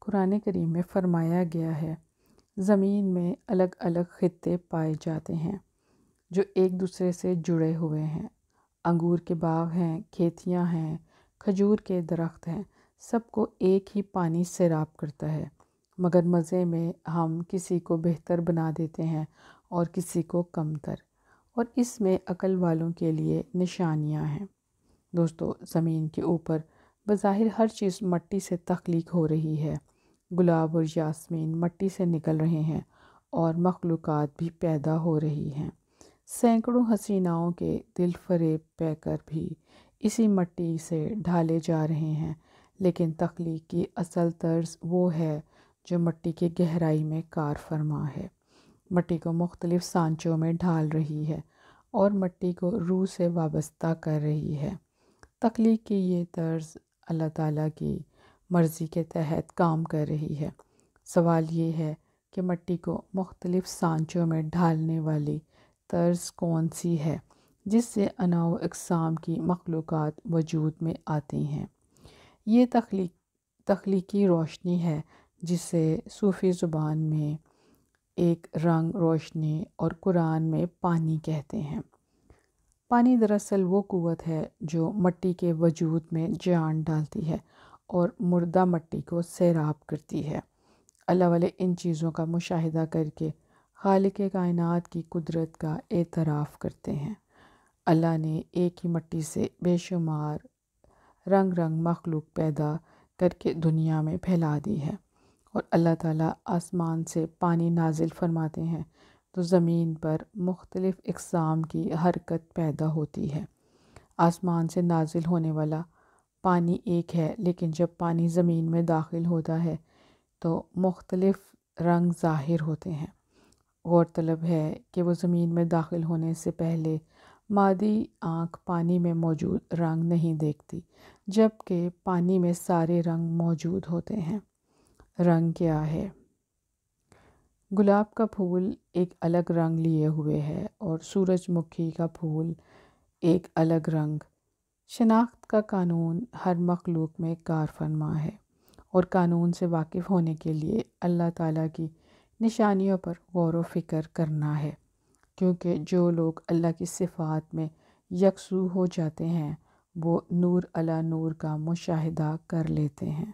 قرآن کریم میں فرمایا گیا ہے، زمین میں الگ الگ خطے پائے جاتے ہیں جو ایک دوسرے سے جڑے ہوئے ہیں۔ انگور کے باغ ہیں، کھیتیاں ہیں، کھجور کے درخت ہیں، سب کو ایک ہی پانی سیراب کرتا ہے، مگر مزے میں ہم کسی کو بہتر بنا دیتے ہیں اور کسی کو کمتر، اور اس میں عقل والوں کے لیے نشانیاں ہیں۔ دوستو، زمین کے اوپر بظاہر ہر چیز مٹی سے تخلیق ہو رہی ہے۔ گلاب اور یاسمین مٹی سے نکل رہے ہیں اور مخلوقات بھی پیدا ہو رہی ہیں۔ سینکڑوں حسیناؤں کے دل فریب پیکر بھی اسی مٹی سے ڈھالے جا رہے ہیں، لیکن تخلیق کی اصل طرز وہ ہے جو مٹی کی گہرائی میں کار فرما ہے، مٹی کو مختلف سانچوں میں ڈھال رہی ہے اور مٹی کو روح سے وابستہ کر رہی ہے۔ تخلیق کی یہ طرز اللہ تعالیٰ کی مرضی کے تحت کام کر رہی ہے۔ سوال یہ ہے کہ مٹی کو مختلف سانچوں میں ڈھالنے والی طرز کون سی ہے جس سے انواع و اقسام کی مخلوقات وجود میں آتی ہیں؟ یہ تخلیقی روشنی ہے جسے صوفی زبان میں ایک رنگ روشنی اور قرآن میں پانی کہتے ہیں۔ پانی دراصل وہ قوت ہے جو مٹی کے وجود میں جان ڈالتی ہے اور مردہ مٹی کو سیراب کرتی ہے۔ اللہ والے ان چیزوں کا مشاہدہ کر کے خالق کائنات کی قدرت کا اعتراف کرتے ہیں۔ اللہ نے ایک ہی مٹی سے بے شمار رنگ مخلوق پیدا کر کے دنیا میں پھیلا دی ہے، اور اللہ تعالیٰ آسمان سے پانی نازل فرماتے ہیں تو زمین پر مختلف اقسام کی حرکت پیدا ہوتی ہے۔ آسمان سے نازل ہونے والا پانی ایک ہے، لیکن جب پانی زمین میں داخل ہوتا ہے تو مختلف رنگ ظاہر ہوتے ہیں۔ غورطلب ہے کہ وہ زمین میں داخل ہونے سے پہلے مادی آنکھ پانی میں موجود رنگ نہیں دیکھتی، جبکہ پانی میں سارے رنگ موجود ہوتے ہیں۔ رنگ کیا ہے؟ گلاب کا پھول ایک الگ رنگ لیے ہوئے ہے اور سورج مکھی کا پھول ایک الگ رنگ۔ شناخت کا قانون ہر مخلوق میں کار فرما ہے، اور قانون سے واقف ہونے کے لیے اللہ تعالیٰ کی نشانیوں پر غور و فکر کرنا ہے، کیونکہ جو لوگ اللہ کی صفات میں یکسو ہو جاتے ہیں وہ نور علی نور کا مشاہدہ کر لیتے ہیں۔